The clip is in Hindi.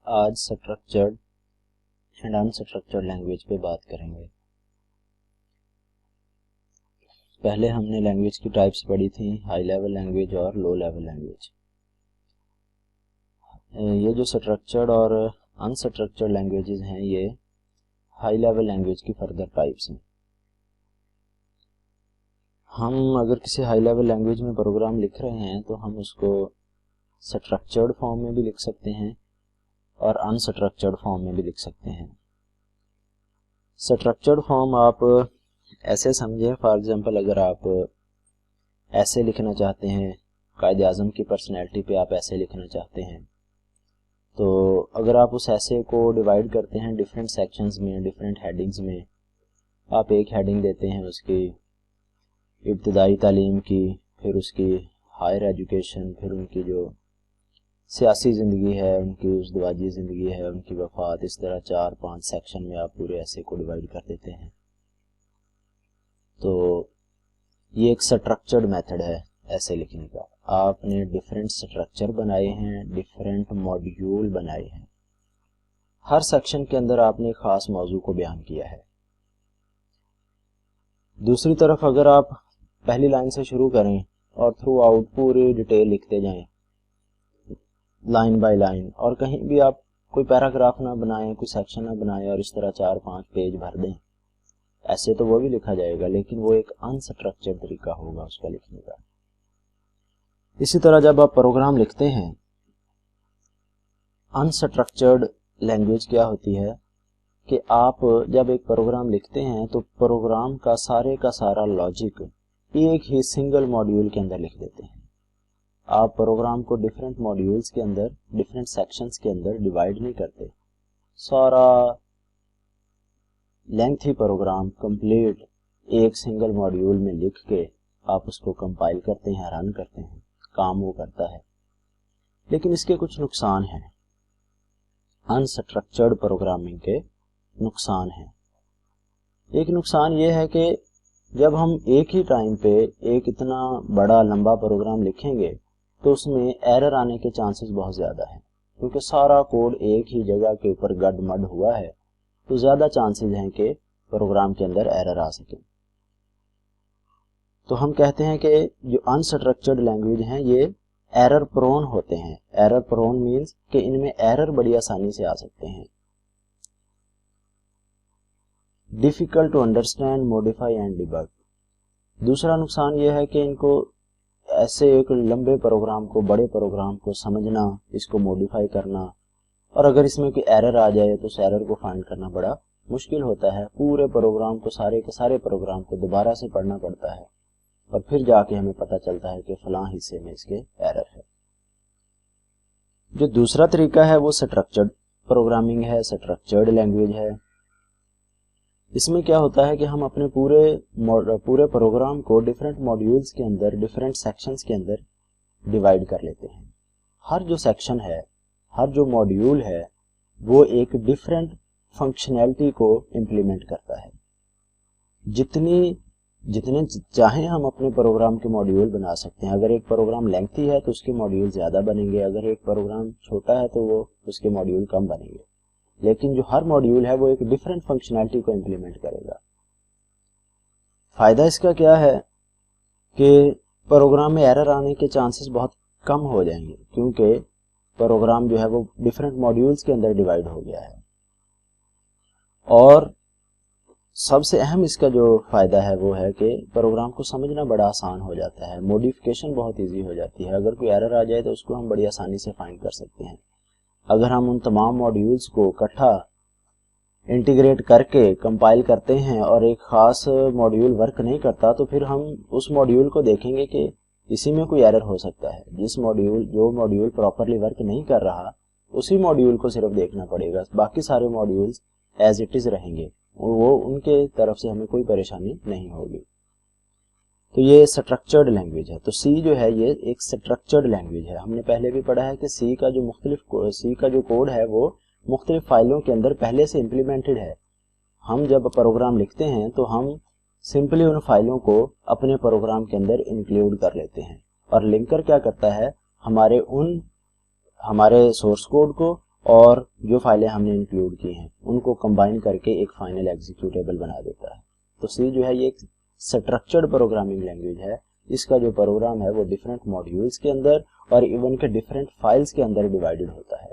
आज स्ट्रक्चर्ड एंड अनस्ट्रक्चर्ड लैंग्वेज पे बात करेंगे। पहले हमने लैंग्वेज की टाइप्स पढ़ी थी, हाई लेवल लैंग्वेज और लो लेवल लैंग्वेज। ये जो स्ट्रक्चर्ड और अनस्ट्रक्चर्ड लैंग्वेजेस हैं ये हाई लेवल लैंग्वेज की फर्दर टाइप्स हैं। हम अगर किसी हाई लेवल लैंग्वेज में प्रोग्राम लिख रहे हैं तो हम उसको स्ट्रक्चर्ड फॉर्म में भी लिख सकते हैं और अनस्ट्रक्चर्ड फॉर्म में भी लिख सकते हैं। स्ट्रक्चर्ड फॉर्म आप ऐसे समझें, फॉर एग्जांपल अगर आप ऐसे लिखना चाहते हैं, कायदे आज़म की पर्सनैलिटी पे आप ऐसे लिखना चाहते हैं, तो अगर आप उस ऐसे को डिवाइड करते हैं डिफरेंट सेक्शंस में, डिफरेंट हेडिंग्स में, आप एक हेडिंग देते हैं उसकी इब्तदाई तालीम की, फिर उसकी हायर एजुकेशन, फिर उनकी जो सियासी ज़िंदगी है, उनकी उज़दवाजी ज़िंदगी है, उनकी वफ़ात, इस तरह 4-5 सेक्शन में आप पूरे ऐसे को डिवाइड कर देते हैं। तो ये एक स्ट्रक्चर्ड मेथड है ऐसे लिखने का। आपने डिफरेंट स्ट्रक्चर बनाए हैं, डिफरेंट मॉड्यूल बनाए हैं, हर सेक्शन के अंदर आपने ख़ास मौजू को बयान किया है। दूसरी तरफ अगर आप पहली लाइन से शुरू करें और थ्रू आउट पूरी डिटेल लिखते जाएं लाइन बाय लाइन, और कहीं भी आप कोई पैराग्राफ ना बनाएं, कोई सेक्शन ना बनाएं और इस तरह 4-5 पेज भर दें, ऐसे तो वो भी लिखा जाएगा, लेकिन वो एक अनस्ट्रक्चर्ड तरीका होगा उसका लिखने का। इसी तरह जब आप प्रोग्राम लिखते हैं, अनस्ट्रक्चर्ड लैंग्वेज क्या होती है कि आप जब एक प्रोग्राम लिखते हैं तो प्रोग्राम का सारा लॉजिक एक ही सिंगल मॉड्यूल के अंदर लिख देते हैं। आप प्रोग्राम को डिफरेंट मॉड्यूल्स के अंदर, डिफरेंट सेक्शंस के अंदर डिवाइड नहीं करते। सारा लेंथी प्रोग्राम कंप्लीट एक सिंगल मॉड्यूल में लिख के आप उसको कंपाइल करते हैं, रन करते हैं, काम वो करता है। लेकिन इसके कुछ नुकसान हैं, अनस्ट्रक्चर्ड प्रोग्रामिंग के नुकसान हैं। एक नुकसान ये है कि जब हम एक ही टाइम पे एक इतना बड़ा लंबा प्रोग्राम लिखेंगे तो उसमें एरर आने के चांसेस बहुत ज़्यादा हैं, क्योंकि सारा कोड एक ही जगह के ऊपर गडमड हुआ है, तो ज़्यादा चांसेस हैं कि प्रोग्राम के अंदर एरर आ सके। तो हम कहते हैं कि जो अनस्ट्रक्चर्ड लैंग्वेज हैं ये एरर प्रोन होते हैं। एरर प्रोन मीन्स कि इनमें एरर बड़ी आसानी से आ सकते हैं। Difficult to understand, modify and debug. दूसरा नुकसान यह है कि इनको ऐसे एक लंबे प्रोग्राम को, बड़े प्रोग्राम को समझना, इसको मॉडिफाई करना, और अगर इसमें कोई एरर आ जाए तो उस एरर को फाइंड करना बड़ा मुश्किल होता है। पूरे प्रोग्राम को, सारे के सारे प्रोग्राम को दोबारा से पढ़ना पड़ता है और फिर जाके हमें पता चलता है कि फलां हिस्से में इसके एरर है। जो दूसरा तरीका है वो स्ट्रक्चर्ड प्रोग्रामिंग है, स्ट्रक्चर्ड लैंग्वेज है। इसमें क्या होता है कि हम अपने पूरे प्रोग्राम को डिफरेंट मॉड्यूल्स के अंदर, डिफरेंट सेक्शंस के अंदर डिवाइड कर लेते हैं। हर जो सेक्शन है, हर जो मॉड्यूल है, वो एक डिफरेंट फंक्शनैलिटी को इम्प्लीमेंट करता है। जितने चाहें हम अपने प्रोग्राम के मॉड्यूल बना सकते हैं। अगर एक प्रोग्राम लेंथी है तो उसके मॉड्यूल ज़्यादा बनेंगे, अगर एक प्रोग्राम छोटा है तो वो उसके मॉड्यूल कम बनेंगे, लेकिन जो हर मॉड्यूल है वो एक डिफरेंट फंक्शनैलिटी को इम्प्लीमेंट करेगा। फ़ायदा इसका क्या है कि प्रोग्राम में एरर आने के चांसेस बहुत कम हो जाएंगे, क्योंकि प्रोग्राम जो है वो डिफरेंट मॉड्यूल्स के अंदर डिवाइड हो गया है। और सबसे अहम इसका जो फ़ायदा है वो है कि प्रोग्राम को समझना बड़ा आसान हो जाता है, मॉडिफिकेशन बहुत ईजी हो जाती है। अगर कोई एरर आ जाए तो उसको हम बड़ी आसानी से फाइंड कर सकते हैं। अगर हम उन तमाम मॉड्यूल्स को इकट्ठा इंटीग्रेट करके कंपाइल करते हैं और एक ख़ास मॉड्यूल वर्क नहीं करता, तो फिर हम उस मॉड्यूल को देखेंगे कि इसी में कोई एरर हो सकता है। जो मॉड्यूल प्रॉपरली वर्क नहीं कर रहा, उसी मॉड्यूल को सिर्फ देखना पड़ेगा, बाकी सारे मॉड्यूल्स एज इट इज़ रहेंगे, वो उनके तरफ से हमें कोई परेशानी नहीं होगी। तो ये स्ट्रक्चर्ड लैंग्वेज है। तो सी जो है ये एक स्ट्रक्चर्ड लैंग्वेज है। हमने पहले भी पढ़ा है कि सी का जो कोड है वो मुख्तलिफ फाइलों के अंदर पहले से इम्प्लीमेंटेड है। हम जब प्रोग्राम लिखते हैं तो हम सिंपली उन फाइलों को अपने प्रोग्राम के अंदर इंक्लूड कर लेते हैं, और लिंकर क्या करता है, हमारे सोर्स कोड को और जो फाइलें हमने इंक्लूड की हैं उनको कंबाइन करके एक फाइनल एग्जीक्यूटेबल बना देता है। तो सी जो है ये एक स्ट्रक्चर्ड प्रोग्रामिंग लैंग्वेज है। इसका जो प्रोग्राम है वो डिफरेंट मॉड्यूल्स के अंदर और इवन के डिफरेंट फाइल्स के अंदर डिवाइडेड होता है।